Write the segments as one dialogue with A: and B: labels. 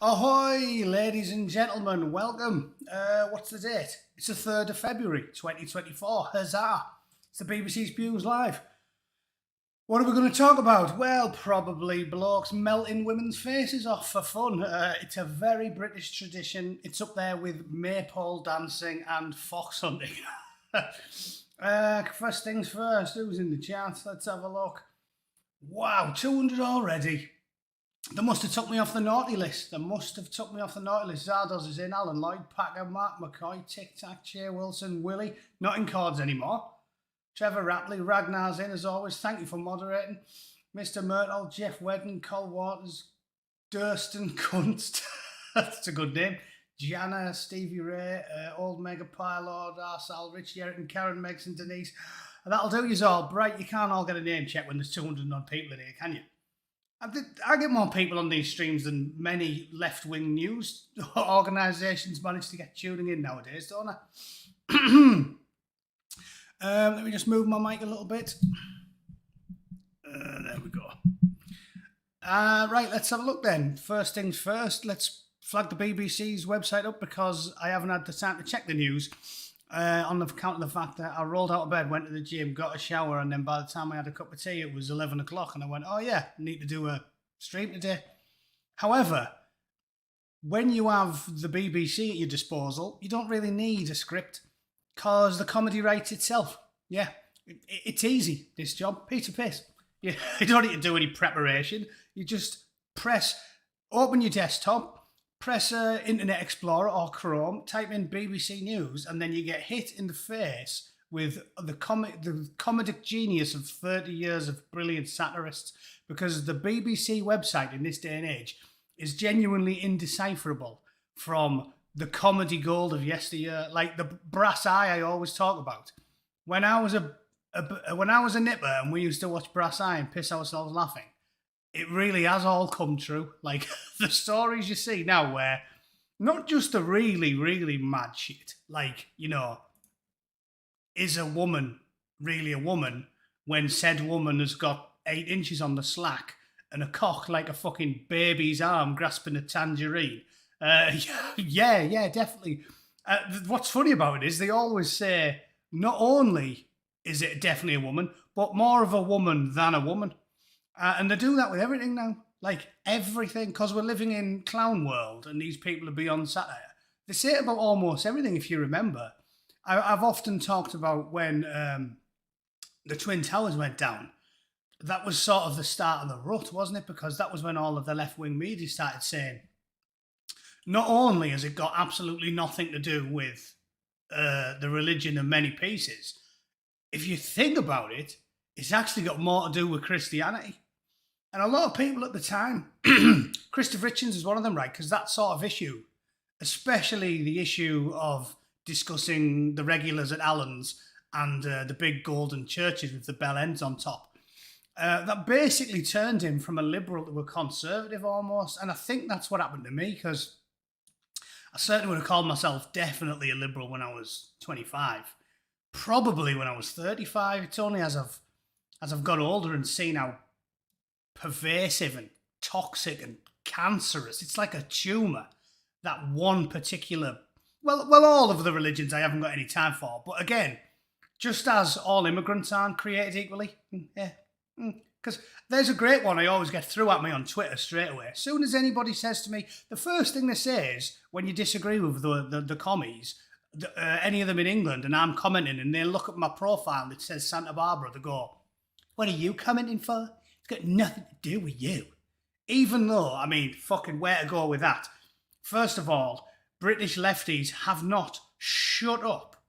A: Ahoy, ladies and gentlemen, welcome. What's the date? It's the 3rd of February, 2024. Huzzah! It's the BBC Spews Live. What are we going to talk about? Well, probably blokes melting women's faces off for fun. It's a very British tradition. It's up there with maypole dancing and fox hunting. First things first, who's in the chat? Let's have a look. Wow, 200 already. They must have took me off the naughty list. Zardos is in, Alan Lloyd, Packer, Mark McCoy, Tic Tac, Che Wilson, Willie. Not in cards anymore. Trevor Rapley, Ragnar's in as always. Thank you for moderating. Mr. Myrtle, Jeff Wedden, Cole Waters, Durston Kunst. That's a good name. Gianna, Stevie Ray, Old Mega Pylord, Arsal, Richie Eric, Karen, Megs and Denise. And that'll do you all. Bright, you can't all get a name check when there's 200 odd people in here, can you? I get more people on these streams than many left-wing news organisations manage to get tuning in nowadays, don't I? Let me just move my mic a little bit. There we go. Right, let's have a look then. First things first, let's flag the BBC's website up because I haven't had the time to check the news on the account of the fact that I rolled out of bed, went to the gym, got a shower, and then by the time I had a cup of tea, it was 11 o'clock, and I went, oh yeah, I need to do a stream today. However, when you have the BBC at your disposal, you don't really need a script because the comedy writes itself. Yeah, it's easy, this job. Piece of piss. You don't need to do any preparation. You just open your desktop, press Internet Explorer or Chrome, type in BBC News, and then you get hit in the face with the comedic genius of 30 years of brilliant satirists, because the BBC website in this day and age is genuinely indecipherable from the comedy gold of yesteryear, like the brass eye I always talk about. When I was a nipper and we used to watch Brass Eye and piss ourselves laughing, it really has all come true. Like the stories you see now where not just the really, really mad shit, like, is a woman really a woman when said woman has got 8 inches on the slack and a cock like a fucking baby's arm grasping a tangerine? Yeah, definitely. What's funny about it is they always say not only is it definitely a woman, but more of a woman than a woman. And they do that with everything now. Like everything, because we're living in clown world and these people are beyond satire. They say it about almost everything, if you remember. I've often talked about when the Twin Towers went down. That was sort of the start of the rut, wasn't it? Because that was when all of the left-wing media started saying, not only has it got absolutely nothing to do with the religion of many pieces, if you think about it, it's actually got more to do with Christianity. And a lot of people at the time, Christopher Hitchens is one of them, right? Because that sort of issue, especially the issue of discussing the regulars at Allen's and the big golden churches with the bell ends on top, that basically turned him from a liberal to a conservative almost. And I think that's what happened to me, because I certainly would have called myself definitely a liberal when I was 25. Probably when I was 35. It's only as I've got older and seen how pervasive and toxic and cancerous, it's like a tumour, that one particular, well, all of the religions I haven't got any time for. But again, just as all immigrants aren't created equally, because there's a great one I always get through at me on Twitter straight away. As soon as anybody says to me, the first thing they say is, when you disagree with the commies, any of them in England, and I'm commenting, and they look at my profile and it says Santa Barbara, they go, what are you commenting for? It's got nothing to do with you. Even though, fucking where to go with that? First of all, British lefties have not shut up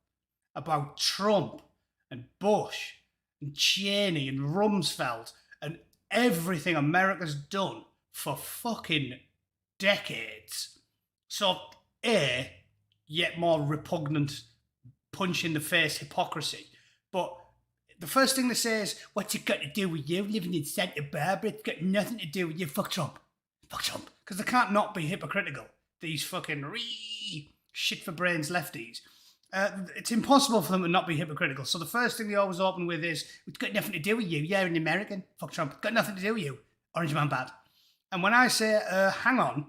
A: about Trump and Bush and Cheney and Rumsfeld and everything America's done for fucking decades. So, yet more repugnant punch in the face hypocrisy. But the first thing they say is, what's it got to do with you living in Santa Barbara? It's got nothing to do with you. Fuck Trump. Fuck Trump. Because they can't not be hypocritical. These fucking shit for brains lefties. It's impossible for them to not be hypocritical. So the first thing they always open with is, it's got nothing to do with you. You're an American. Fuck Trump. It's got nothing to do with you. Orange man bad. And when I say, hang on,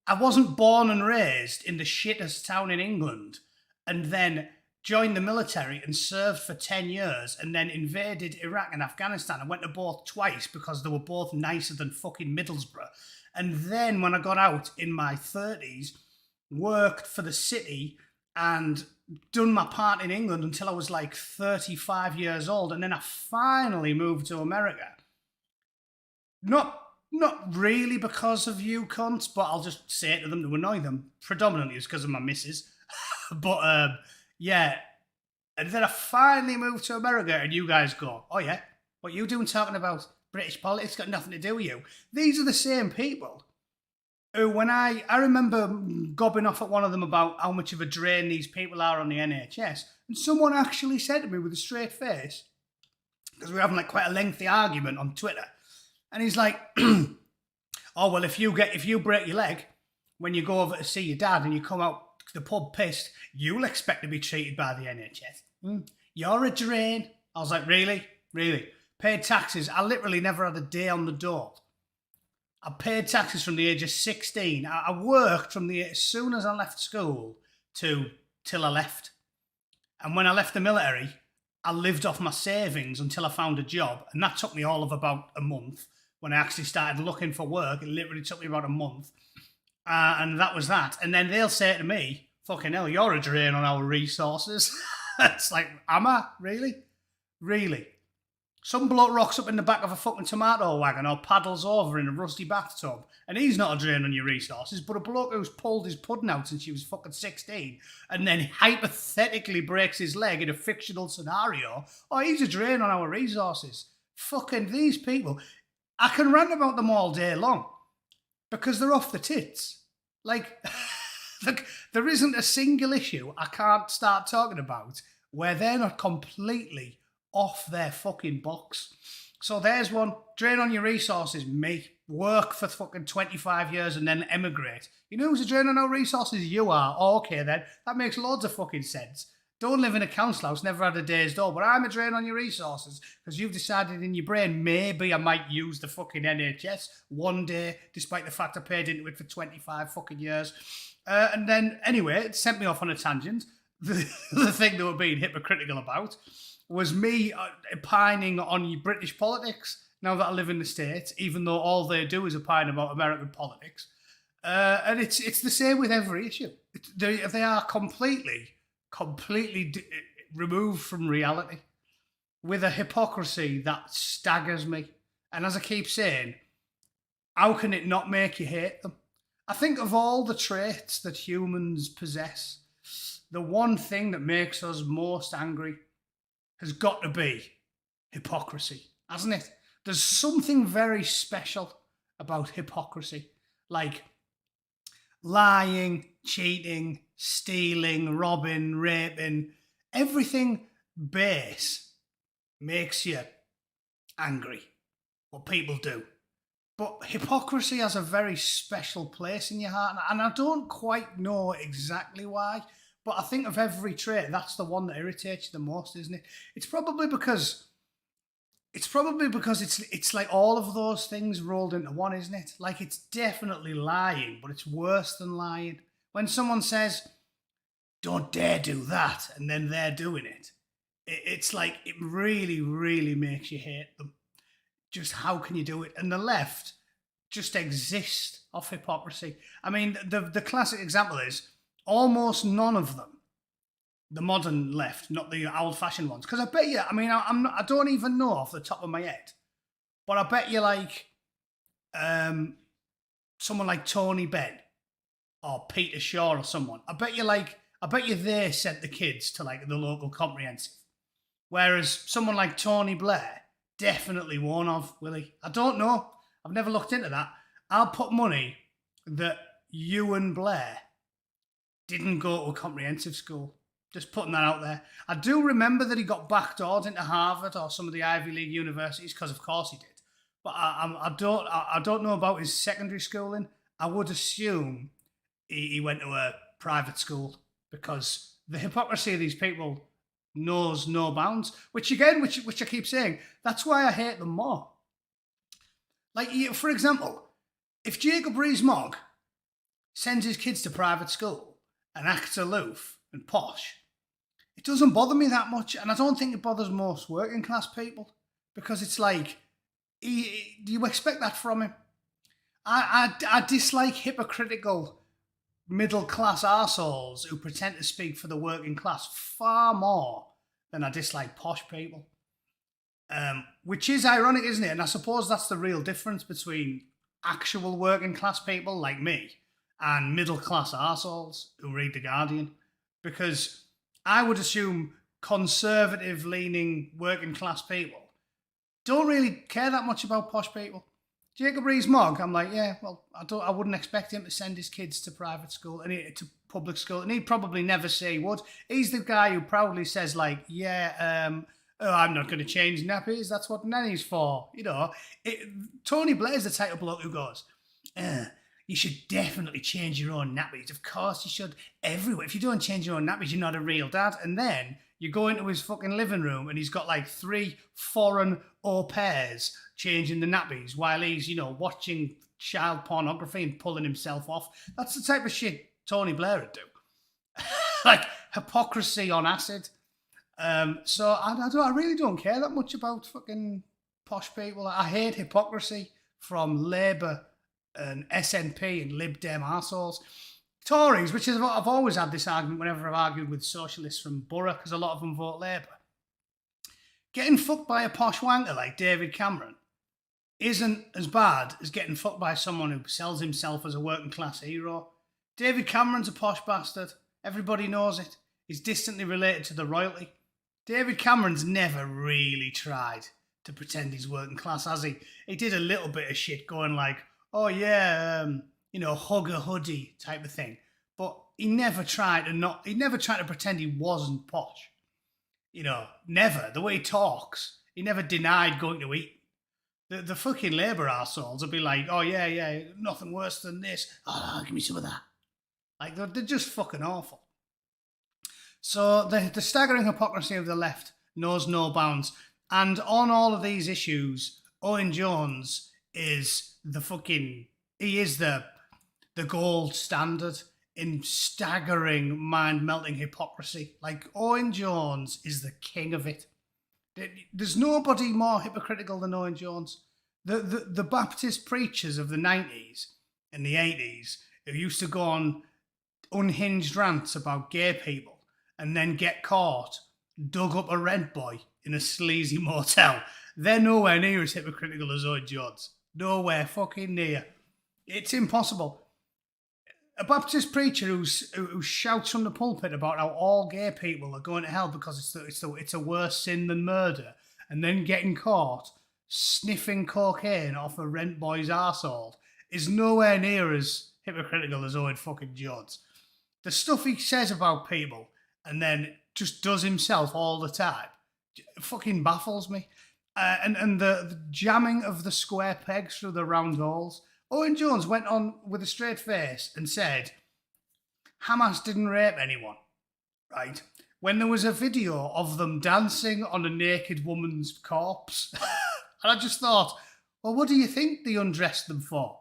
A: I wasn't born and raised in the shittest town in England and then joined the military and served for 10 years and then invaded Iraq and Afghanistan. I went to both twice because they were both nicer than fucking Middlesbrough. And then when I got out in my 30s, worked for the city and done my part in England until I was like 35 years old. And then I finally moved to America. Not really because of you cunts, but I'll just say it to them to annoy them. Predominantly it's because of my missus. But yeah. And then I finally moved to America and you guys go, oh yeah, what you doing talking about British politics? Got nothing to do with you. These are the same people who, when I remember gobbing off at one of them about how much of a drain these people are on the NHS, and someone actually said to me with a straight face, because we were having like quite a lengthy argument on Twitter, and he's like, oh well, if you break your leg when you go over to see your dad and you come out the pub pissed, you'll expect to be treated by the NHS. You're a drain. I was like, really? Paid taxes. I literally never had a day on the door. I paid taxes from the age of 16. I worked from as soon as I left school till I left. And when I left the military, I lived off my savings until I found a job. And that took me all of about a month. When I actually started looking for work, it literally took me about a month. And that was that. And then they'll say to me, fucking hell, you're a drain on our resources. It's like, am I? Really? Some bloke rocks up in the back of a fucking tomato wagon or paddles over in a rusty bathtub, and he's not a drain on your resources, but a bloke who's pulled his pudding out since he was fucking 16 and then hypothetically breaks his leg in a fictional scenario, oh, he's a drain on our resources. Fucking these people. I can rant about them all day long because they're off the tits. Like, look, there isn't a single issue I can't start talking about where they're not completely off their fucking box. So there's one. Drain on your resources, me. Work for fucking 25 years and then emigrate. You know who's a drain on our resources? You are. Oh, okay then. That makes loads of fucking sense. Don't live in a council house, never had a day's door, but I'm a drain on your resources because you've decided in your brain maybe I might use the fucking NHS one day, despite the fact I paid into it for 25 fucking years. And then, anyway, it sent me off on a tangent. The thing they were being hypocritical about was me opining on British politics now that I live in the States, even though all they do is opine about American politics. And it's the same with every issue. They are completely removed from reality with a hypocrisy that staggers me. And as I keep saying, how can it not make you hate them? I think of all the traits that humans possess, the one thing that makes us most angry has got to be hypocrisy, hasn't it? There's something very special about hypocrisy, like lying, cheating, stealing, robbing, raping. Everything base makes you angry, what people do. But hypocrisy has a very special place in your heart, and I don't quite know exactly why. But I think of every trait, that's the one that irritates you the most, isn't it? It's probably because it's like all of those things rolled into one, isn't it? Like it's definitely lying, but it's worse than lying. When someone says, "Don't dare do that," and then they're doing it, it's like it really, really makes you hate them. Just how can you do it? And the left just exist off hypocrisy. I mean, the classic example is almost none of them, the modern left, not the old-fashioned ones. Because I bet you, I mean, I don't even know off the top of my head, but I bet you like someone like Tony Benn or Peter Shaw or someone. I bet you they sent the kids to like the local comprehensive, whereas someone like Tony Blair definitely won't have, will he? I don't know. I've never looked into that. I'll put money that Ewan Blair didn't go to a comprehensive school. Just putting that out there. I do remember that he got backdoored into Harvard or some of the Ivy League universities, because of course he did. But I don't know about his secondary schooling. I would assume he went to a private school, because the hypocrisy of these people knows no bounds. Which I keep saying, that's why I hate them more. Like, for example, if Jacob Rees-Mogg sends his kids to private school and acts aloof and posh, it doesn't bother me that much. And I don't think it bothers most working class people, because it's like, do you expect that from him? I dislike hypocritical middle class arseholes who pretend to speak for the working class far more than I dislike posh people. Which is ironic, isn't it? And I suppose that's the real difference between actual working class people like me and middle class arseholes who read The Guardian. Because I would assume conservative leaning working class people don't really care that much about posh people. Jacob Rees-Mogg, I'm like, yeah, well, I wouldn't expect him to send his kids to private school and to public school, and he'd probably never say he would. He's the guy who proudly says, like, yeah, I'm not going to change nappies. That's what nanny's for. You know, Tony Blair's the type of bloke who goes, you should definitely change your own nappies. Of course you should. Everywhere. If you don't change your own nappies, you're not a real dad. And then you go into his fucking living room and he's got like 3 foreign au pairs changing the nappies while he's, you know, watching child pornography and pulling himself off. That's the type of shit Tony Blair would do. Like hypocrisy on acid. So I really don't care that much about fucking posh people. I hate hypocrisy from Labour and SNP and Lib Dem arseholes. Tories, which is, I've always had this argument whenever I've argued with socialists from Borough, because a lot of them vote Labour. Getting fucked by a posh wanker like David Cameron isn't as bad as getting fucked by someone who sells himself as a working class hero. David Cameron's a posh bastard. Everybody knows it. He's distantly related to the royalty. David Cameron's never really tried to pretend he's working class, has he? He did a little bit of shit going like, oh yeah, you know, hug a hoodie type of thing. But he never tried to pretend he wasn't posh. You know, never. The way he talks, he never denied going to eat. The fucking Labour arseholes will be like, oh yeah, nothing worse than this. Oh, give me some of that. Like, they're just fucking awful. So the staggering hypocrisy of the left knows no bounds. And on all of these issues, Owen Jones is the gold standard in staggering, mind-melting hypocrisy. Like, Owen Jones is the king of it. There's nobody more hypocritical than Owen Jones. The Baptist preachers of the 90s and the 80s who used to go on unhinged rants about gay people and then get caught, dug up a rent boy in a sleazy motel, they're nowhere near as hypocritical as Owen Jones. Nowhere fucking near. It's impossible. A Baptist preacher who shouts from the pulpit about how all gay people are going to hell because it's a worse sin than murder, and then getting caught sniffing cocaine off a rent boy's arsehole is nowhere near as hypocritical as Owen fucking Jones. The stuff he says about people and then just does himself all the time fucking baffles me. And the jamming of the square pegs through the round holes. Owen Jones went on with a straight face and said, Hamas didn't rape anyone, right? When there was a video of them dancing on a naked woman's corpse. And I just thought, well, what do you think they undressed them for?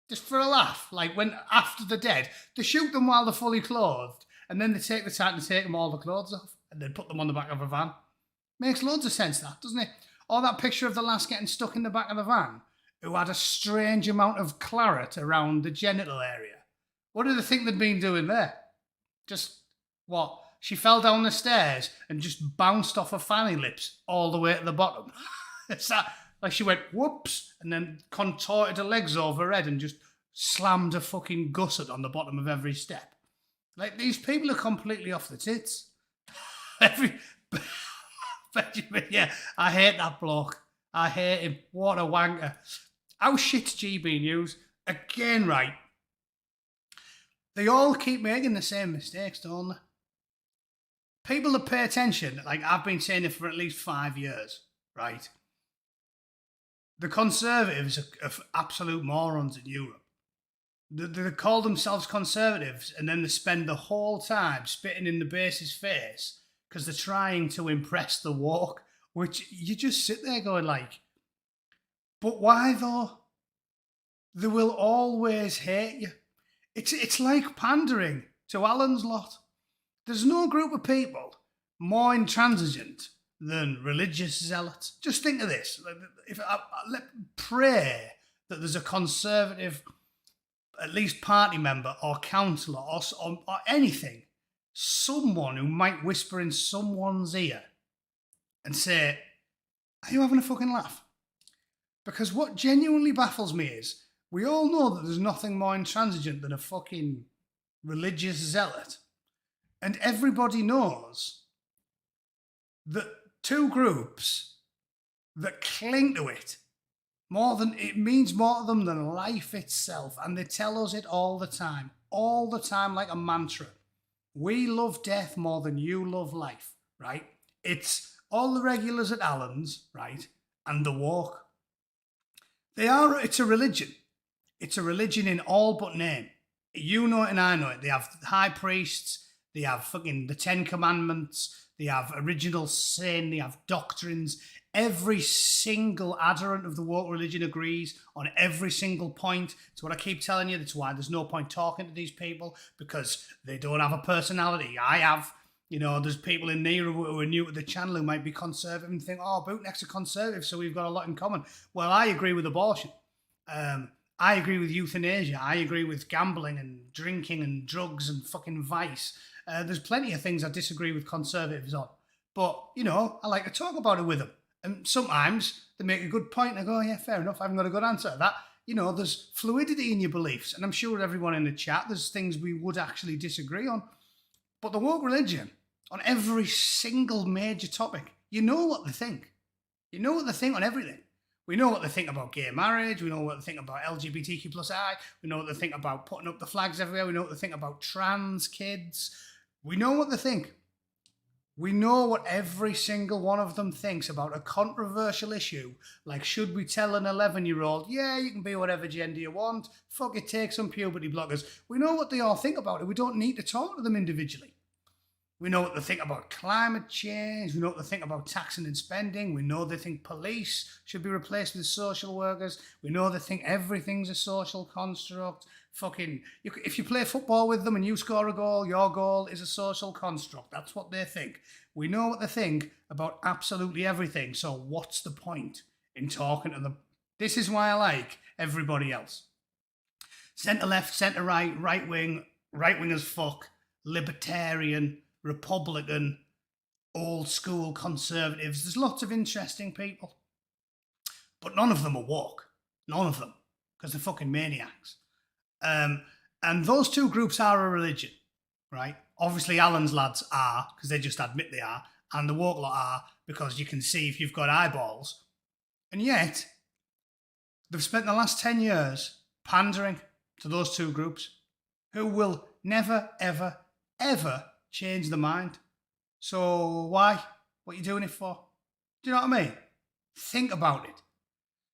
A: Just for a laugh. Like, when after they're dead, they shoot them while they're fully clothed, and then they take the time to take them all the clothes off, and then put them on the back of a van. Makes loads of sense, that, doesn't it? Or that picture of the lass getting stuck in the back of the van, who had a strange amount of claret around the genital area. What do they think they'd been doing there? Just, what? She fell down the stairs and just bounced off her fanny lips all the way to the bottom. It's that, like she went, whoops, and then contorted her legs over her head and just slammed a fucking gusset on the bottom of every step. Like, these people are completely off the tits. Benjamin, yeah, I hate that bloke. I hate him. What a wanker. How shit's GB News? Again, right. They all keep making the same mistakes, don't they? People that pay attention, like I've been saying it for at least 5 years, right? The Conservatives are absolute morons in Europe. They call themselves Conservatives and then they spend the whole time spitting in the base's face because they're trying to impress the woke, which you just sit there going like, but why though? They will always hate you. It's like pandering to Alan's lot. There's no group of people more intransigent than religious zealots. Just think of this. If pray that there's a Conservative, at least party member or councillor or anything, someone who might whisper in someone's ear and say, "Are you having a fucking laugh?" Because what genuinely baffles me is, we all know that there's nothing more intransigent than a fucking religious zealot. And everybody knows that two groups that cling to it it means more to them than life itself. And they tell us it all the time like a mantra. We love death more than you love life, right? It's all the regulars at Allen's, right? And the walk. It's a religion. It's a religion in all but name. You know it and I know it. They have high priests, they have fucking the 10 Commandments, they have original sin, they have doctrines. Every single adherent of the woke religion agrees on every single point. It's what I keep telling you. That's why there's no point talking to these people, because they don't have a personality. I have. You know, there's people in there who are new to the channel who might be conservative and think, "Oh, Bootneck's a conservative, so we've got a lot in common." Well, I agree with abortion. I agree with euthanasia. I agree with gambling and drinking and drugs and fucking vice. There's plenty of things I disagree with conservatives on. But, you know, I like to talk about it with them. And sometimes they make a good point and I go, "Yeah, fair enough, I haven't got a good answer to that." You know, there's fluidity in your beliefs. And I'm sure everyone in the chat, there's things we would actually disagree on. But the woke religion, on every single major topic, you know what they think. You know what they think on everything. We know what they think about gay marriage. We know what they think about LGBTQ+I. We know what they think about putting up the flags everywhere. We know what they think about trans kids. We know what they think. We know what every single one of them thinks about a controversial issue, like should we tell an 11-year-old, "Yeah, you can be whatever gender you want, fuck it, take some puberty blockers." We know what they all think about it. We don't need to talk to them individually. We know what they think about climate change. We know what they think about taxing and spending. We know they think police should be replaced with social workers. We know they think everything's a social construct. If you play football with them and you score a goal, your goal is a social construct. That's what they think. We know what they think about absolutely everything. So what's the point in talking to them? This is why I like everybody else. Centre left, centre right, right wing as fuck, libertarian, Republican, old school conservatives. There's lots of interesting people. But none of them are woke. None of them. Because they're fucking maniacs. And those two groups are a religion, right? Obviously, Alan's lads are, because they just admit they are. And the woke lot are, because you can see if you've got eyeballs. And yet, they've spent the last 10 years pandering to those two groups who will never, ever, ever change their mind. So why? What are you doing it for? Do you know what I mean? Think about it.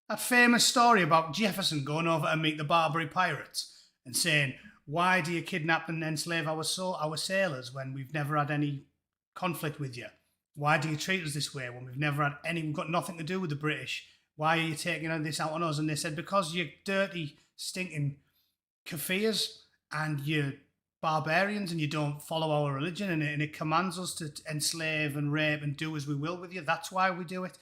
A: That famous story about Jefferson going over to meet the Barbary pirates and saying, "Why do you kidnap and enslave our sailors when we've never had any conflict with you? Why do you treat us this way when we've got nothing to do with the British? Why are you taking this out on us?" And they said, "Because you're dirty, stinking Kafirs and you're barbarians and you don't follow our religion and it commands us to enslave and rape and do as we will with you. That's why we do it."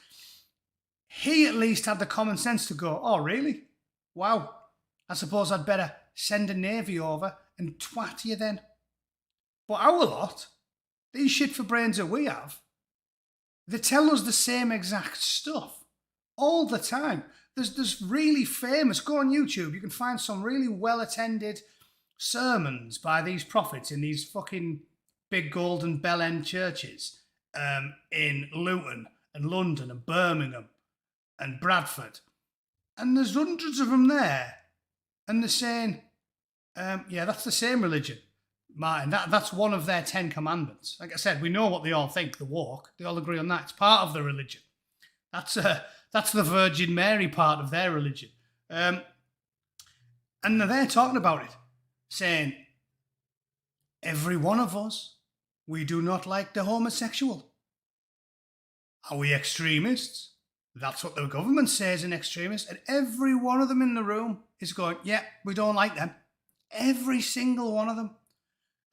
A: He at least had the common sense to go, "Oh, really? Wow. I suppose I'd better send a navy over and twat you then." But our lot, these shit for brains that we have, they tell us the same exact stuff all the time. There's really famous, go on YouTube, you can find some really well-attended sermons by these prophets in these fucking big golden bell end churches in Luton and London and Birmingham and Bradford. And there's hundreds of them there. And they're saying, yeah, that's the same religion, Martin. That's one of their 10 commandments. Like I said, we know what they all think, the woke. They all agree on that. It's part of the religion. That's the Virgin Mary part of their religion. And they're talking about it, saying, every one of us, we do not like the homosexual. Are we extremists? That's what the government says, an extremist. And every one of them in the room is going, yeah, we don't like them. Every single one of them.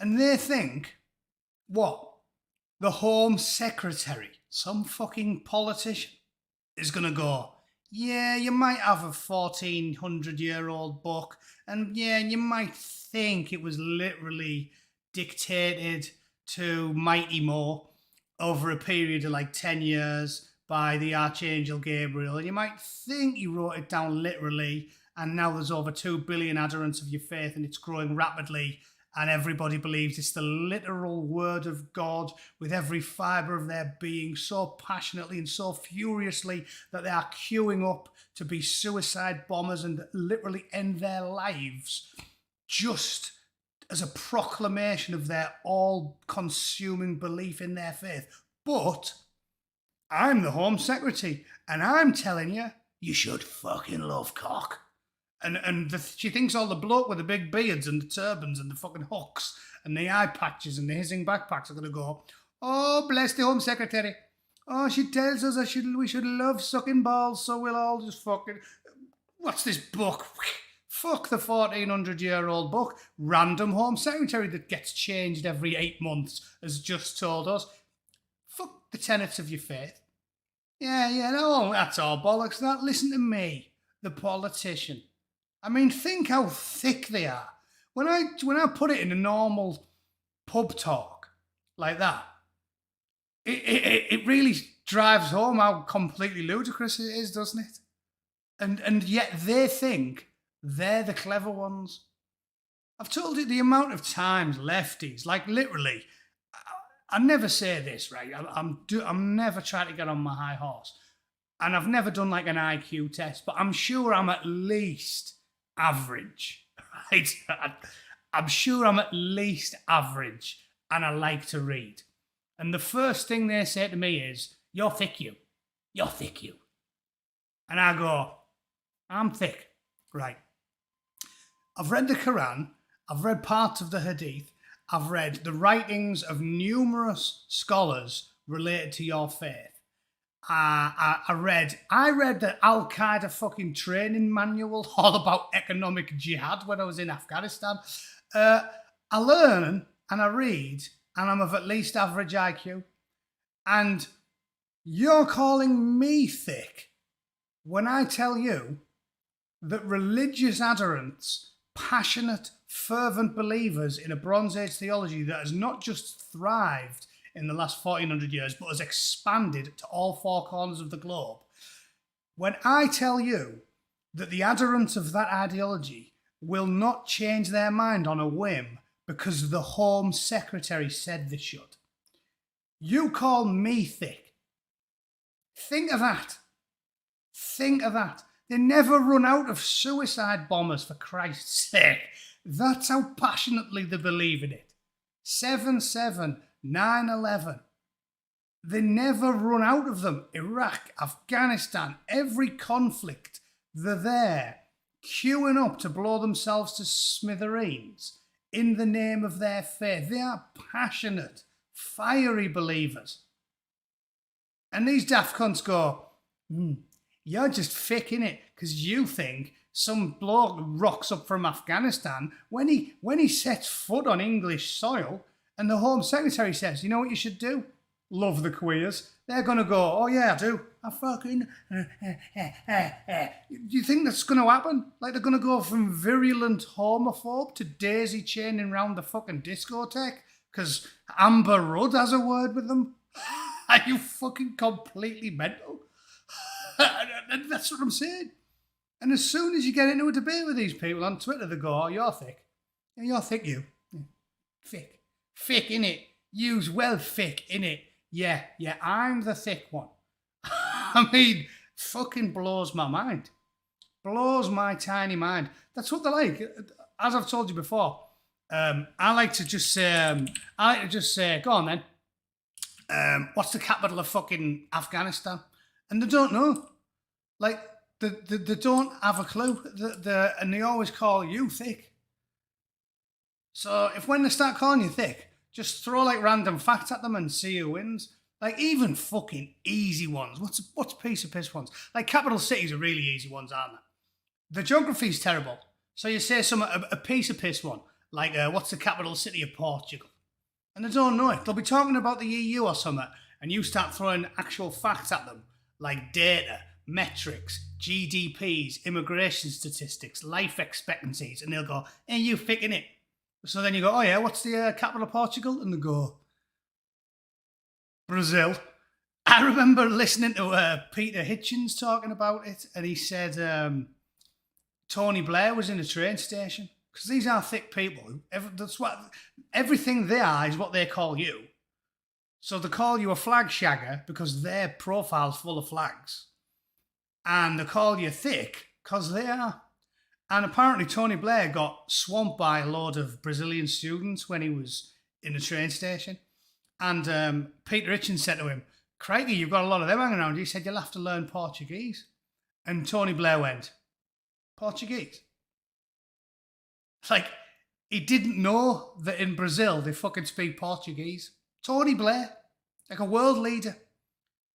A: And they think, what? The Home Secretary, some fucking politician, is going to go, yeah, you might have a 1400-year-old book, and yeah, you might think it was literally dictated to Mighty Mo over a period of like 10 years by the Archangel Gabriel, and you might think he wrote it down literally, and now there's over 2 billion adherents of your faith, and it's growing rapidly, and everybody believes it's the literal word of God with every fibre of their being, so passionately and so furiously that they are queuing up to be suicide bombers and literally end their lives just as a proclamation of their all-consuming belief in their faith. But I'm the Home Secretary, and I'm telling you, you should fucking love cock. And she thinks all the bloke with the big beards and the turbans and the fucking hooks and the eye patches and the hissing backpacks are going to go, oh, bless the Home Secretary. Oh, she tells us we should love sucking balls, so we'll all just fucking... What's this book? Fuck the 1400-year-old book. Random Home Secretary that gets changed every 8 months has just told us. Fuck the tenets of your faith. Yeah, no, that's all bollocks. That. Listen to me, the politician. I mean, think how thick they are. When I put it in a normal pub talk like that, it really drives home how completely ludicrous it is, doesn't it? And yet they think they're the clever ones. I've told you the amount of times lefties, like literally, I never say this, right? I'm never trying to get on my high horse. And I've never done like an IQ test, but I'm sure I'm at least average, right? I'm sure I'm at least average, and I like to read. And the first thing they say to me is, you're thick, you. You're thick, you. And I go, I'm thick, right? I've read the Quran, I've read parts of the Hadith, I've read the writings of numerous scholars related to your faith. I read the Al-Qaeda fucking training manual all about economic jihad when I was in Afghanistan. I learn and I read, and I'm of at least average IQ. And you're calling me thick when I tell you that religious adherents, passionate, fervent believers in a Bronze Age theology that has not just thrived in the last 1400 years, but has expanded to all four corners of the globe. When I tell you that the adherents of that ideology will not change their mind on a whim because the Home Secretary said they should, you call me thick. Think of that. Think of that. They never run out of suicide bombers, for Christ's sake. That's how passionately they believe in it. 7/7, 9/11. They never run out of them. Iraq, Afghanistan, every conflict, they're there, queuing up to blow themselves to smithereens in the name of their faith. They are passionate, fiery believers. And these daft cunts go, you're just thick, innit? Because you think some bloke rocks up from Afghanistan when he sets foot on English soil and the Home Secretary says, you know what you should do? Love the queers. They're going to go, oh yeah, I do. I fucking... Do you think that's going to happen? Like they're going to go from virulent homophobe to daisy chaining round the fucking discotheque because Amber Rudd has a word with them? Are you fucking completely mental? And that's what I'm saying. And as soon as you get into a debate with these people on Twitter, they go, oh, you're thick. Yeah, you're thick, you. Yeah. Thick. Thick, innit? You's well thick, innit? Yeah, I'm the thick one. I mean, fucking blows my mind. Blows my tiny mind. That's what they're like. As I've told you before, I like to just say, go on then. What's the capital of fucking Afghanistan? And they don't know. Like, they don't have a clue. And they always call you thick. So if when they start calling you thick, just throw like random facts at them and see who wins. Like even fucking easy ones. What's piece of piss ones? Like capital cities are really easy ones, aren't they? The geography's terrible. So you say a piece of piss one, like what's the capital city of Portugal? And they don't know it. They'll be talking about the EU or something, and you start throwing actual facts at them, like data, metrics, GDPs, immigration statistics, life expectancies, and they'll go, "Hey, you ficking it." So then you go, "Oh yeah, what's the capital of Portugal?" And they go, "Brazil." I remember listening to Peter Hitchens talking about it, and he said Tony Blair was in a train station. Because these are thick people. That's what everything they are is what they call you. So they call you a flag shagger because their profile's full of flags. And they call you thick because they are. And apparently Tony Blair got swamped by a load of Brazilian students when he was in a train station. And Peter Hitchens said to him, "Crikey, you've got a lot of them hanging around." He said, "You'll have to learn Portuguese." And Tony Blair went, "Portuguese?" Like, he didn't know that in Brazil they fucking speak Portuguese. Tony Blair, like a world leader.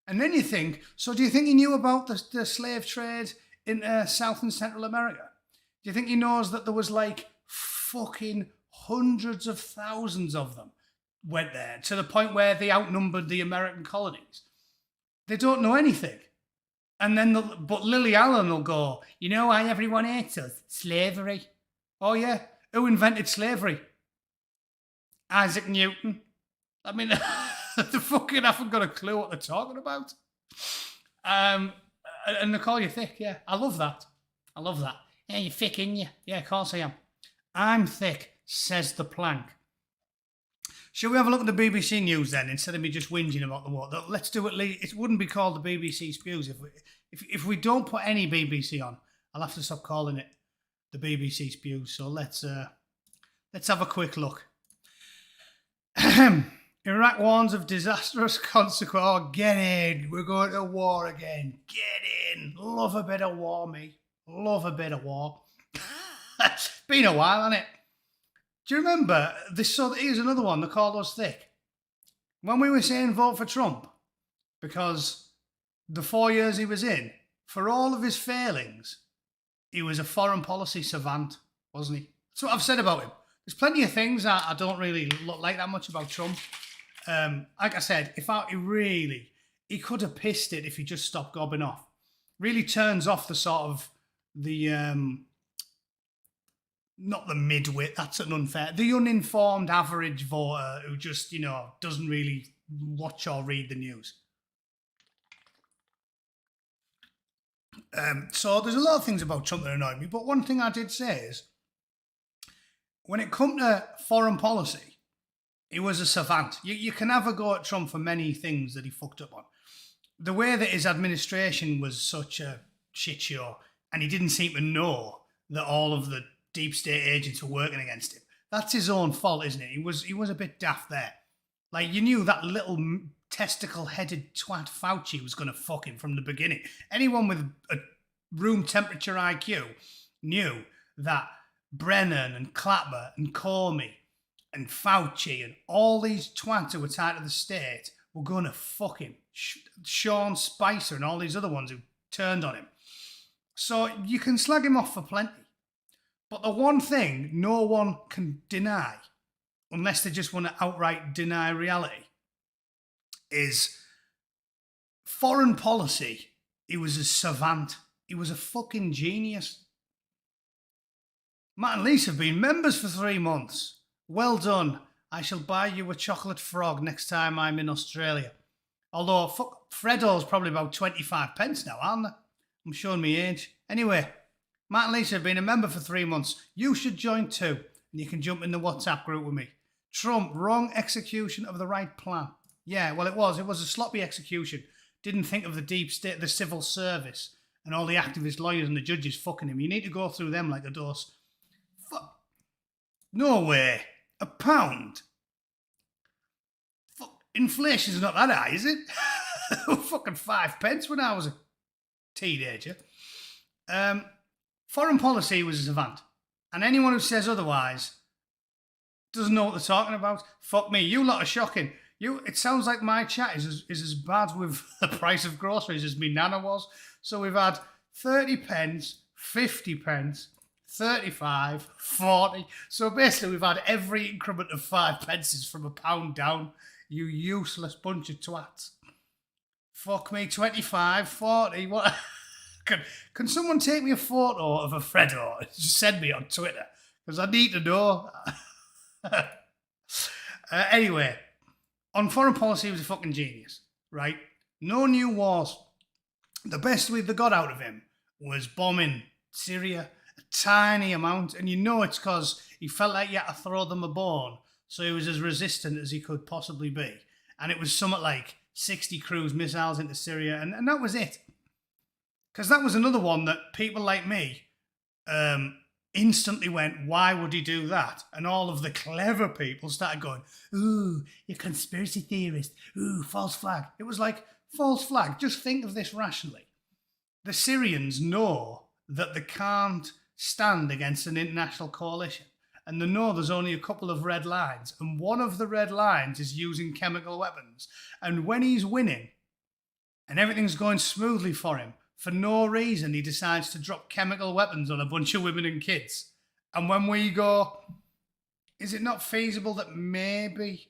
A: And then you think, so do you think he knew about the slave trade in South and Central America? Do you think he knows that there was like fucking hundreds of thousands of them went there to the point where they outnumbered the American colonies? They don't know anything. And then, but Lily Allen will go, "You know why everyone hates us? Slavery." Oh yeah, who invented slavery? Isaac Newton. I mean, they fucking haven't got a clue what they're talking about. And they call you thick, yeah. I love that. Yeah, you're thick, ain't you? Yeah, of course I am. I'm thick, says the plank. Shall we have a look at the BBC News then, instead of me just whinging about the war? Let's do it wouldn't be called the BBC Spews if we don't put any BBC on. I'll have to stop calling it the BBC Spews. So let's have a quick look. Iraq warns of disastrous consequences. Oh, get in. We're going to war again. Get in. Love a bit of war, me. Love a bit of war. It's been a while, hasn't it? Do you remember this? So here's another one. They called us thick. When we were saying vote for Trump, because the 4 years he was in, for all of his failings, he was a foreign policy savant, wasn't he? That's what I've said about him. There's plenty of things I don't really like that much about Trump. Like I said, he could have pissed it if he just stopped gobbing off. Really turns off the sort of not the midwit, that's an unfair, the uninformed average voter who just, doesn't really watch or read the news. So there's a lot of things about Trump that annoy me, but one thing I did say is, when it come to foreign policy, he was a savant. You can have a go at Trump for many things that he fucked up on. The way that his administration was such a shit show, and he didn't seem to know that all of the deep state agents were working against him. That's his own fault, isn't it? He was a bit daft there. Like, you knew that little testicle-headed twat Fauci was going to fuck him from the beginning. Anyone with a room temperature IQ knew that Brennan and Clapper and Comey and Fauci and all these twats who were tied to the state were going to fuck him. Sean Spicer and all these other ones who turned on him. So you can slag him off for plenty. But the one thing no one can deny, unless they just want to outright deny reality, is foreign policy. He was a savant. He was a fucking genius. Matt and Lisa have been members for 3 months. Well done. I shall buy you a chocolate frog next time I'm in Australia. Although, Freddo's probably about 25 pence now, aren't they? I'm showing my age. Anyway, Matt and Lisa have been a member for 3 months. You should join too, and you can jump in the WhatsApp group with me. Trump, wrong execution of the right plan. Yeah, well, it was a sloppy execution. Didn't think of the deep state, the civil service, and all the activist lawyers and the judges fucking him. You need to go through them like a dose. No way. £1. Inflation's not that high, is it? Fucking 5 pence when I was a teenager. Foreign policy was a savant. And anyone who says otherwise doesn't know what they're talking about. Fuck me, you lot are shocking. It sounds like my chat is as bad with the price of groceries as me nana was. So we've had 30 pence, 50 pence, 35, 40. So basically, we've had every increment of 5 pences from a pound down. You useless bunch of twats. Fuck me, 25, 40. What? Can someone take me a photo of a Freddo and just send me on Twitter? Because I need to know. Anyway, on foreign policy, he was a fucking genius, right? No new wars. The best we got out of him was bombing Syria, a tiny amount, and you know it's because he felt like he had to throw them a bone, so he was as resistant as he could possibly be. And it was something like 60 cruise missiles into Syria, and that was it. Because that was another one that people like me instantly went, why would he do that? And all of the clever people started going, ooh, you're conspiracy theorist, ooh, false flag. It was like, false flag. Just think of this rationally. The Syrians know that they can't stand against an international coalition. And they know there's only a couple of red lines. And one of the red lines is using chemical weapons. And when he's winning and everything's going smoothly for him, for no reason, he decides to drop chemical weapons on a bunch of women and kids. And when we go, is it not feasible that maybe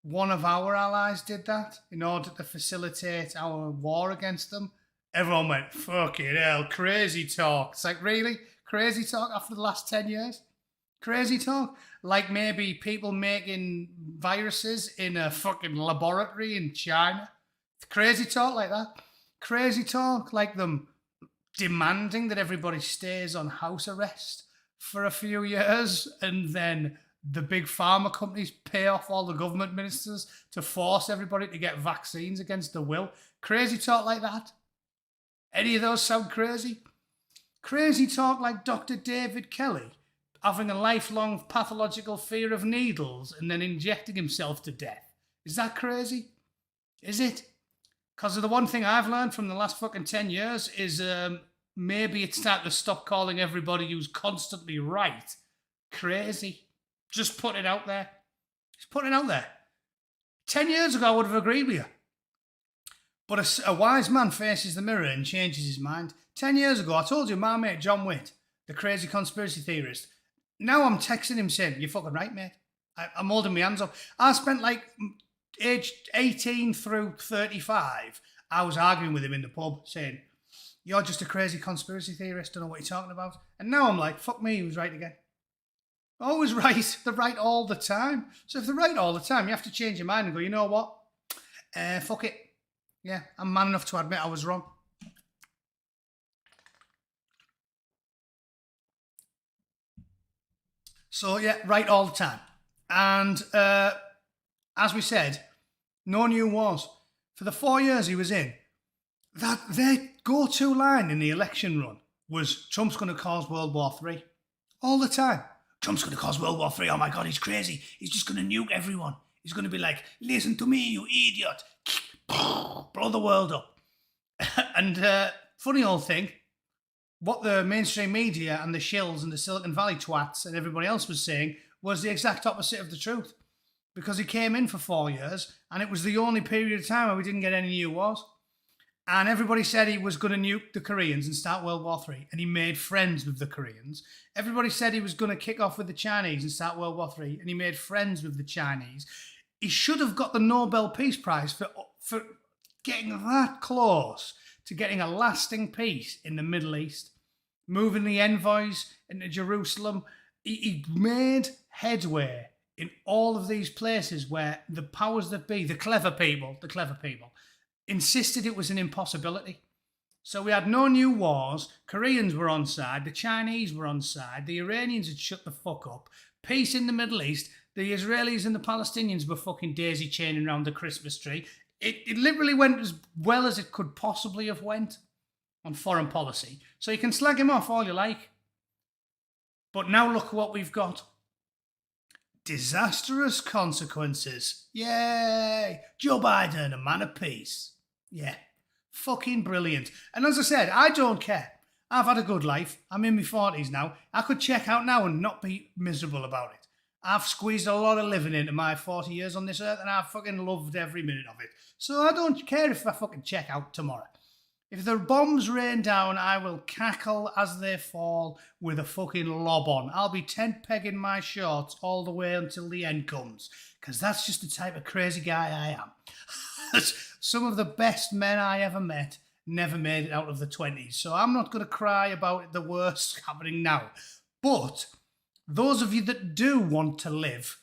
A: one of our allies did that in order to facilitate our war against them? Everyone went, fucking hell, crazy talk. It's like, really? Crazy talk after the last 10 years? Crazy talk? Like maybe people making viruses in a fucking laboratory in China? Crazy talk like that? Crazy talk like them demanding that everybody stays on house arrest for a few years and then the big pharma companies pay off all the government ministers to force everybody to get vaccines against their will. Crazy talk like that? Any of those sound crazy? Crazy talk like Dr. David Kelly having a lifelong pathological fear of needles and then injecting himself to death. Is that crazy? Is it? Because the one thing I've learned from the last fucking 10 years is maybe it's time to stop calling everybody who's constantly right crazy. Just put it out there. Just put it out there. 10 years ago, I would have agreed with you. But a wise man faces the mirror and changes his mind. 10 years ago, I told you my mate John Witt, the crazy conspiracy theorist. Now I'm texting him saying, you're fucking right, mate. I'm holding my hands up. I spent like age 18 through 35, I was arguing with him in the pub saying, you're just a crazy conspiracy theorist, don't know what you're talking about. And now I'm like, fuck me, he was right again. Always right. They're right all the time. So if they're right all the time, you have to change your mind and go, you know what? Fuck it. Yeah, I'm man enough to admit I was wrong. So yeah, right all the time. And as we said, no new wars. For the 4 years he was in, that their go-to line in the election run was Trump's going to cause World War III. All the time. Trump's going to cause World War III. Oh my God, he's crazy. He's just going to nuke everyone. He's going to be like, listen to me, you idiot. Blow the world up. And funny old thing, what the mainstream media and the shills and the Silicon Valley twats and everybody else was saying was the exact opposite of the truth. Because he came in for 4 years and it was the only period of time where we didn't get any new wars. And everybody said he was going to nuke the Koreans and start World War III. And he made friends with the Koreans. Everybody said he was going to kick off with the Chinese and start World War III. And he made friends with the Chinese. He should have got the Nobel Peace Prize for getting that close to getting a lasting peace in the Middle East. Moving the envoys into Jerusalem. He made headway in all of these places where the powers that be, the clever people, insisted it was an impossibility. So we had no new wars. Koreans were on side. The Chinese were on side. The Iranians had shut the fuck up. Peace in the Middle East. The Israelis and the Palestinians were fucking daisy chaining around the Christmas tree. It literally went as well as it could possibly have went on foreign policy. So you can slag him off all you like. But now look what we've got. Disastrous consequences. Yay! Joe Biden, a man of peace. Yeah. Fucking brilliant. And as I said, I don't care. I've had a good life. I'm in my 40s now. I could check out now and not be miserable about it. I've squeezed a lot of living into my 40 years on this earth and I've fucking loved every minute of it. So I don't care if I fucking check out tomorrow. If the bombs rain down, I will cackle as they fall with a fucking lob on. I'll be tent pegging my shorts all the way until the end comes, because that's just the type of crazy guy I am. Some of the best men I ever met never made it out of the 20s, so I'm not going to cry about the worst happening now. But those of you that do want to live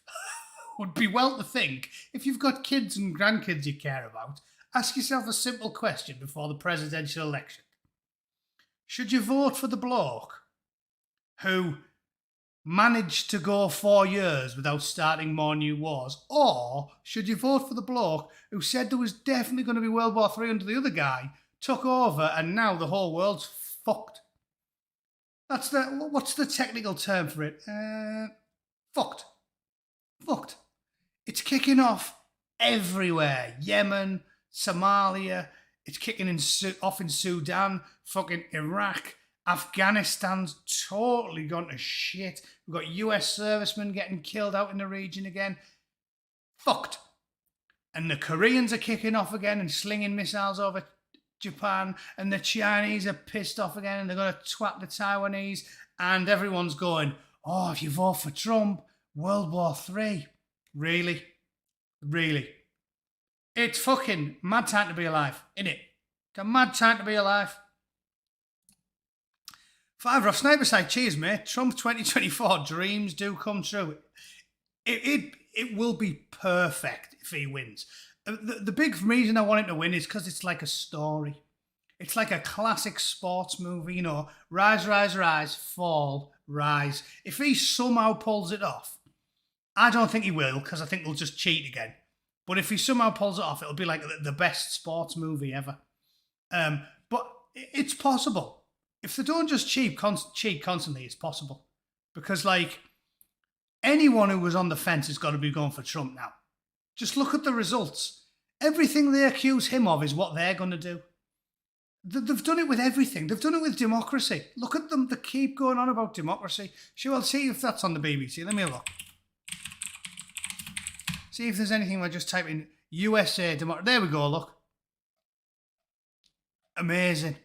A: would be well to think, if you've got kids and grandkids you care about, ask yourself a simple question before the presidential election. Should you vote for the bloke who managed to go 4 years without starting more new wars? Or should you vote for the bloke who said there was definitely going to be World War III under the other guy, took over, and now the whole world's fucked? What's the technical term for it? Fucked. Fucked. It's kicking off everywhere. Yemen, Somalia, it's kicking off in Sudan, fucking Iraq, Afghanistan's totally gone to shit. We've got US servicemen getting killed out in the region again. Fucked. And the Koreans are kicking off again and slinging missiles over Japan, and the Chinese are pissed off again and they're going to twat the Taiwanese, and everyone's going, oh, if you vote for Trump, World War III. Really? Really? It's fucking mad time to be alive, innit? It's a mad time to be alive. Five Rough Sniper side, cheers, mate. Trump 2024 dreams do come true. It will be perfect if he wins. The big reason I want him to win is because it's like a story. It's like a classic sports movie, you know, rise, rise, rise, fall, rise. If he somehow pulls it off, I don't think he will, because I think they'll just cheat again. But if he somehow pulls it off, it'll be like the best sports movie ever. But it's possible. If they don't just cheat constantly, it's possible. Because, like, anyone who was on the fence has got to be going for Trump now. Just look at the results. Everything they accuse him of is what they're going to do. They've done it with everything. They've done it with democracy. Look at them. They keep going on about democracy. Sure, I'll see if that's on the BBC. Let me have a look. See if there's anything where I just type in USA democracy. There we go, look. Amazing.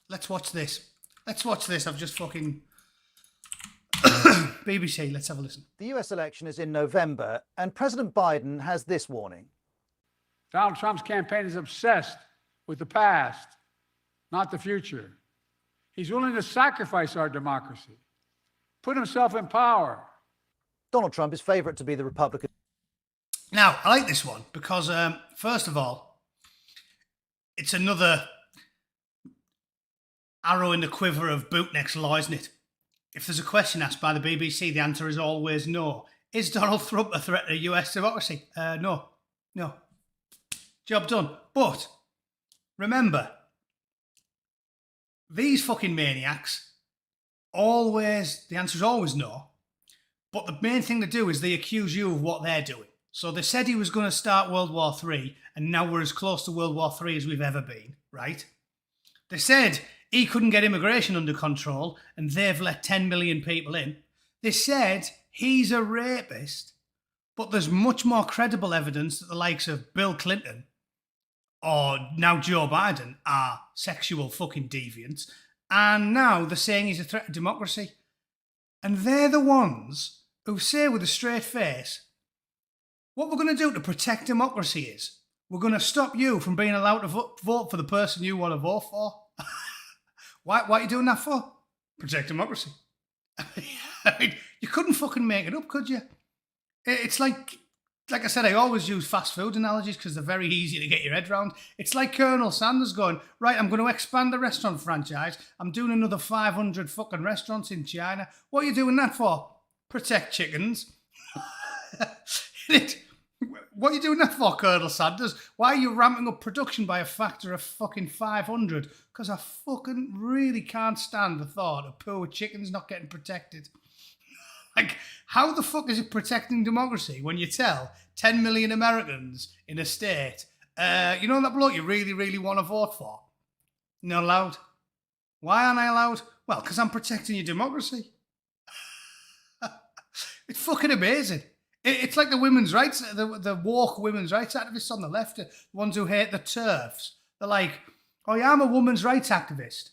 A: Let's watch this. Let's watch this. I've just fucking... BBC, let's have a listen.
B: The US election is in November, and President Biden has this warning.
C: Donald Trump's campaign is obsessed with the past, not the future. He's willing to sacrifice our democracy, put himself in power.
B: Donald Trump is favourite to be the Republican.
A: Now, I like this one because, first of all, it's another arrow in the quiver of Bootneck's law, isn't it? If there's a question asked by the BBC, the answer is always no. Is Donald Trump a threat to US democracy? No. No. Job done. But remember, these fucking maniacs, the answer is always no. But the main thing they do is they accuse you of what they're doing. So they said he was going to start World War III, and now we're as close to World War III as we've ever been, right? They said he couldn't get immigration under control, and they've let 10 million people in. They said he's a rapist, but there's much more credible evidence that the likes of Bill Clinton or now Joe Biden are sexual fucking deviants, and now they're saying he's a threat to democracy. And they're the ones who say with a straight face, what we're going to do to protect democracy is we're going to stop you from being allowed to vote for the person you want to vote for. What are you doing that for? Protect democracy. I mean, you couldn't fucking make it up, could you? It's like I said, I always use fast food analogies because they're very easy to get your head around. It's like Colonel Sanders going, right, I'm going to expand the restaurant franchise. I'm doing another 500 fucking restaurants in China. What are you doing that for? Protect chickens. What are you doing that for, Colonel Sanders? Why are you ramping up production by a factor of fucking 500? Because I fucking really can't stand the thought of poor chickens not getting protected. Like, how the fuck is it protecting democracy when you tell 10 million Americans in a state, you know that bloke you really, really want to vote for? You're not allowed. Why aren't I allowed? Well, because I'm protecting your democracy. It's fucking amazing. It's like the women's rights, the woke women's rights activists on the left, the ones who hate the TERFs. They're like, oh yeah, I'm a women's rights activist.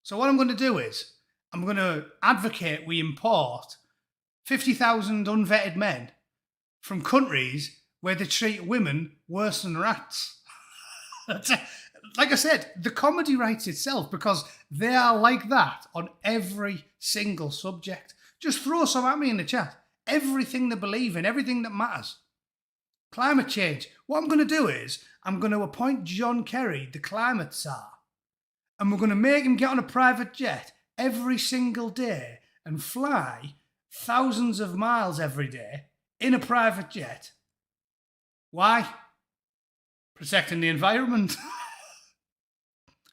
A: So what I'm going to do is, I'm going to advocate we import 50,000 unvetted men from countries where they treat women worse than rats. Like I said, the comedy writes itself because they are like that on every single subject. Just throw some at me in the chat. Everything they believe in, everything that matters. Climate change. What I'm going to do is, I'm going to appoint John Kerry, the climate czar, and we're going to make him get on a private jet every single day and fly thousands of miles every day in a private jet. Why? Protecting the environment.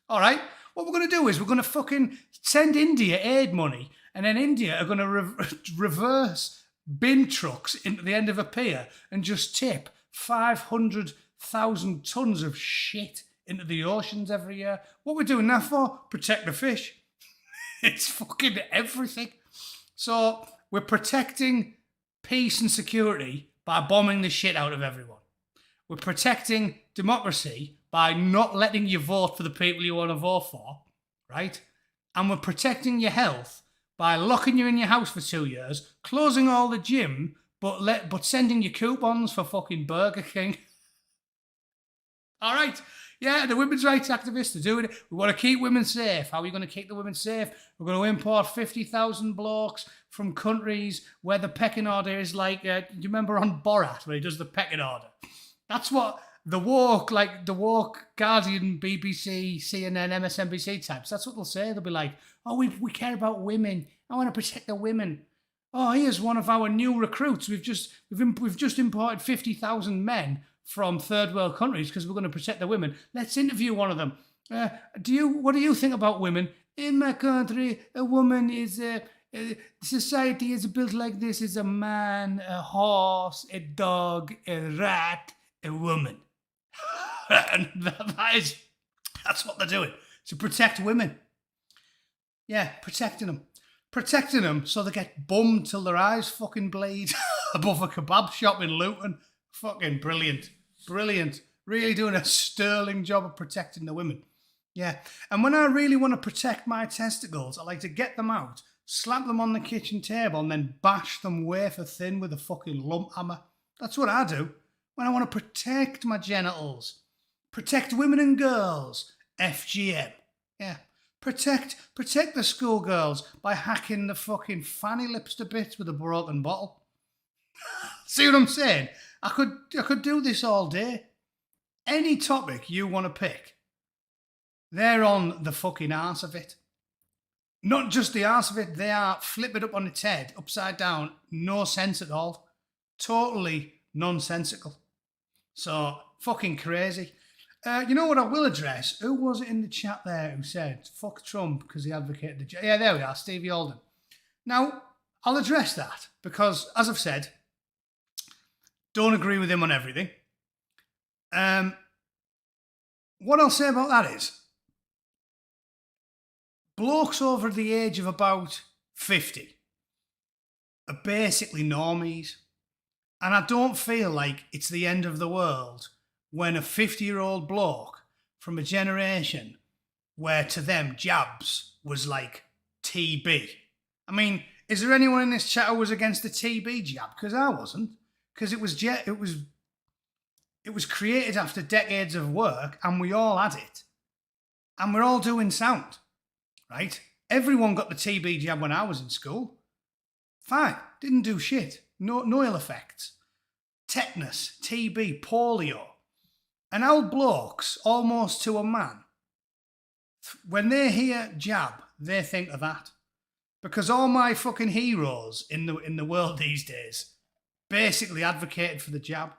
A: All right. What we're going to do is we're going to fucking send India aid money, and then India are going to reverse bin trucks into the end of a pier and just tip 500,000 tons of shit into the oceans every year. What we're doing that for? Protect the fish. It's fucking everything. So we're protecting peace and security by bombing the shit out of everyone. We're protecting democracy by not letting you vote for the people you want to vote for, right? And we're protecting your health by locking you in your house for 2 years, closing all the gym, but sending you coupons for fucking Burger King. All right. Yeah, the women's rights activists are doing it. We want to keep women safe. How are we going to keep the women safe? We're going to import 50,000 blokes from countries where the pecking order is like, do you remember on Borat where he does the pecking order? That's what the woke Guardian, BBC, CNN, MSNBC types, that's what they'll say. They'll be like, oh, we care about women. I want to protect the women. Oh, here's one of our new recruits. We've just imported 50,000 men from third world countries because we're going to protect the women. Let's interview one of them. What do you think about women? In my country, a woman is society is built like this: is a man, a horse, a dog, a rat, a woman. And that's what they're doing to protect women. Yeah, protecting them so they get bummed till their eyes fucking bleed above a kebab shop in Luton. Fucking brilliant. Really doing a sterling job of protecting the women. Yeah, and when I really want to protect my testicles, I like to get them out, slap them on the kitchen table, and then bash them wafer thin with a fucking lump hammer. That's what I do when I want to protect my genitals. Protect women and girls. FGM. Yeah. Protect the schoolgirls by hacking the fucking fanny lips to bits with a broken bottle. See what I'm saying? I could do this all day. Any topic you want to pick, they're on the fucking arse of it. Not just the arse of it, they are flip it up on its head, upside down, no sense at all. Totally nonsensical. So, fucking crazy. You know what I will address? Who was it in the chat there who said, fuck Trump because he advocated the... Yeah, there we are, Stevie Alden. Now, I'll address that because, as I've said, don't agree with him on everything. What I'll say about that is, blokes over the age of about 50 are basically normies. And I don't feel like it's the end of the world when a 50-year-old bloke from a generation where to them jabs was like TB. I mean, is there anyone in this chat who was against the TB jab? Because I wasn't. Because it was created after decades of work and we all had it. And we're all doing sound, right? Everyone got the TB jab when I was in school. Fine, didn't do shit. No ill effects. Tetanus, TB, polio. And old blokes, almost to a man, when they hear jab, they think of that. Because all my fucking heroes in the world these days basically advocated for the jab.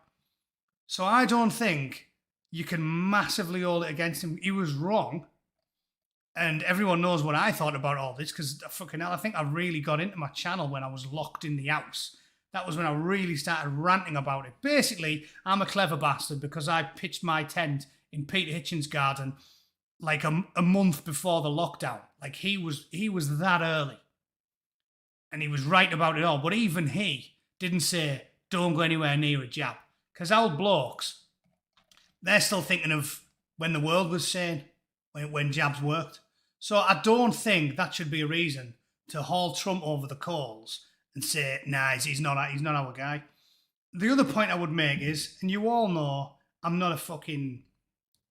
A: So I don't think you can massively hold it against him. He was wrong. And everyone knows what I thought about all this because fucking hell, I think I really got into my channel when I was locked in the house. That was when I really started ranting about it. Basically, I'm a clever bastard because I pitched my tent in Peter Hitchens' garden like a month before the lockdown. Like he was that early. And he was right about it all. But even he didn't say, don't go anywhere near a jab. Because old blokes, they're still thinking of when the world was sane, when jabs worked. So I don't think that should be a reason to haul Trump over the coals and say, nah, he's not our guy. The other point I would make is, and you all know, I'm not an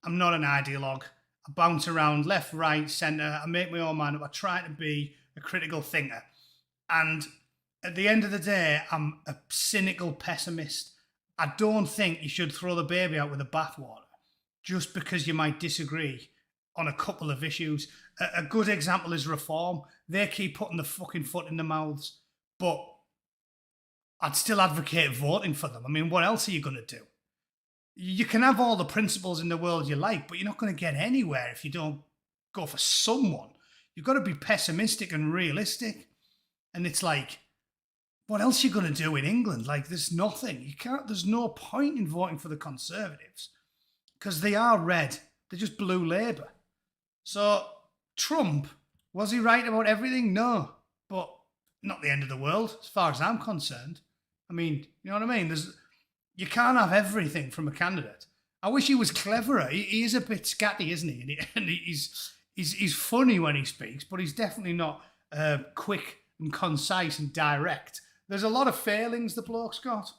A: ideologue. I bounce around left, right, centre. I make my own mind up. I try to be a critical thinker. And at the end of the day, I'm a cynical pessimist. I don't think you should throw the baby out with the bathwater just because you might disagree on a couple of issues. A good example is reform. They keep putting the fucking foot in their mouths, but I'd still advocate voting for them. I mean, what else are you going to do? You can have all the principles in the world you like, but you're not going to get anywhere if you don't go for someone. You've got to be pessimistic and realistic. And it's like, what else are you going to do in England? Like, there's nothing. There's no point in voting for the Conservatives because they are red. They're just blue Labour. So, Trump, was he right about everything? No. But not the end of the world, as far as I'm concerned. I mean, you know what I mean? You can't have everything from a candidate. I wish he was cleverer. He is a bit scatty, isn't he? And he's funny when he speaks, but he's definitely not quick and concise and direct. There's a lot of failings the bloke's got,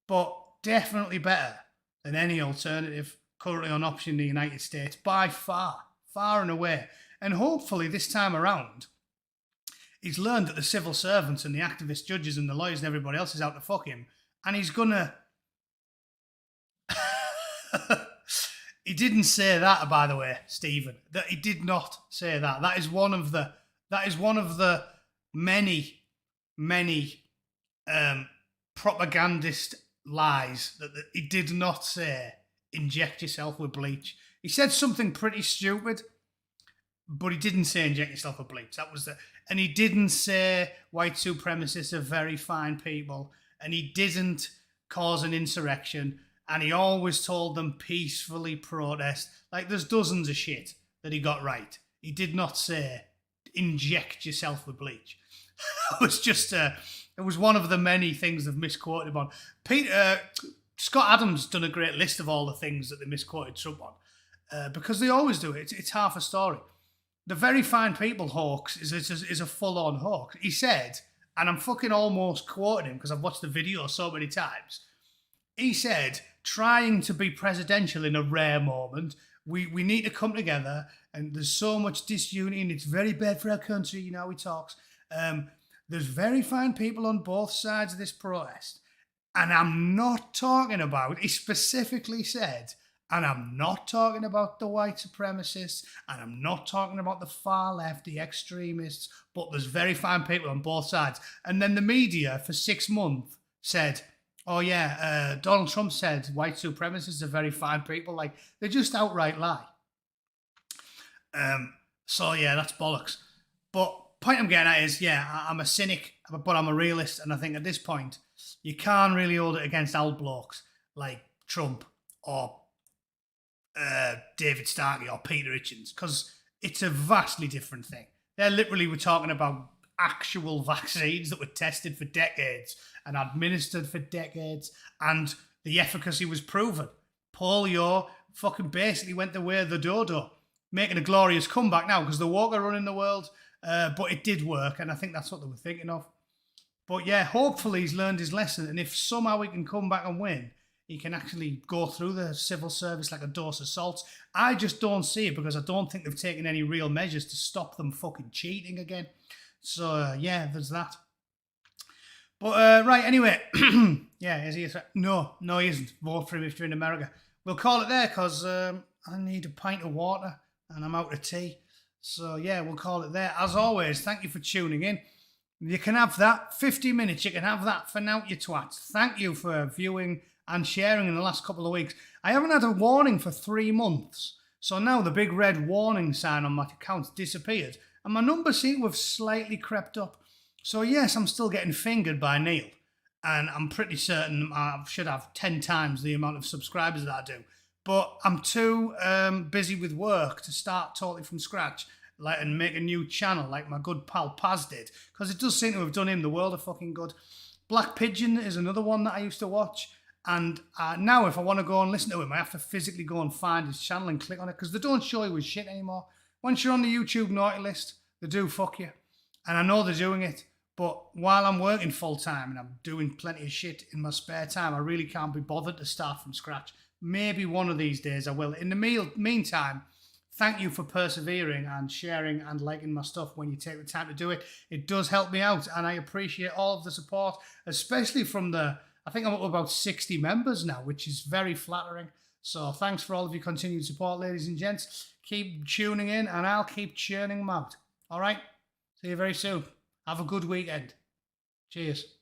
A: but definitely better than any alternative currently on option in the United States by far and away. And hopefully this time around, he's learned that the civil servants and the activist judges and the lawyers and everybody else is out to fuck him, and he's gonna. He didn't say that, by the way, Stephen. That he did not say that. That is one of the many propagandist lies that he did not say. Inject yourself with bleach. He said something pretty stupid, but he didn't say inject yourself with bleach. And he didn't say white supremacists are very fine people, and he didn't cause an insurrection. And he always told them peacefully protest. Like, there's dozens of shit that he got right. He did not say, inject yourself with bleach. It was one of the many things they've misquoted him on. Scott Adams done a great list of all the things that they misquoted Trump on. Because they always do it. It's half a story. The very fine people hoax is a full-on hoax. He said, and I'm fucking almost quoting him because I've watched the video so many times. He said, trying to be presidential in a rare moment, we need to come together, and there's so much disunity, and it's very bad for our country, you know, he talks. There's very fine people on both sides of this protest. And I'm not talking about, he specifically said, and I'm not talking about the white supremacists, and I'm not talking about the far left, the extremists, but there's very fine people on both sides. And then the media for 6 months said, oh yeah, Donald Trump said white supremacists are very fine people. Like, they just outright lie. So yeah, that's bollocks. But point I'm getting at is, yeah, I'm a cynic, but I'm a realist. And I think at this point, you can't really hold it against old blokes like Trump or David Starkey or Peter Hitchens, because it's a vastly different thing. They're literally, we're talking about actual vaccines that were tested for decades and administered for decades, and the efficacy was proven. Polio fucking basically went the way of the dodo, making a glorious comeback now because the walker running the world, but it did work, and I think that's what they were thinking of. But yeah, hopefully he's learned his lesson, and if somehow he can come back and win, he can actually go through the civil service like a dose of salt. I just don't see it because I don't think they've taken any real measures to stop them fucking cheating again. So yeah, there's that. But right, anyway, yeah, is he a threat? No, he isn't. Vote for him if you're in America. We'll call it there because I need a pint of water and I'm out of tea. So yeah, we'll call it there. As always, thank you for tuning in. You can have that 50 minutes. You can have that for now, you twats. Thank you for viewing and sharing in the last couple of weeks. I haven't had a warning for 3 months. So now the big red warning sign on my account's disappeared. And my numbers seem to have slightly crept up. So yes, I'm still getting fingered by Neil. And I'm pretty certain I should have 10 times the amount of subscribers that I do. But I'm too busy with work to start totally from scratch and make a new channel like my good pal Paz did. Because it does seem to have done him the world of fucking good. Black Pigeon is another one that I used to watch. And now if I want to go and listen to him, I have to physically go and find his channel and click on it because they don't show you his shit anymore. Once you're on the YouTube naughty list, they do fuck you. And I know they're doing it. But while I'm working full time and I'm doing plenty of shit in my spare time, I really can't be bothered to start from scratch. Maybe one of these days I will. In the meantime, thank you for persevering and sharing and liking my stuff when you take the time to do it. It does help me out and I appreciate all of the support, especially from I think I'm up to about 60 members now, which is very flattering. So thanks for all of your continued support, ladies and gents. Keep tuning in and I'll keep churning them out. All right? See you very soon. Have a good weekend. Cheers.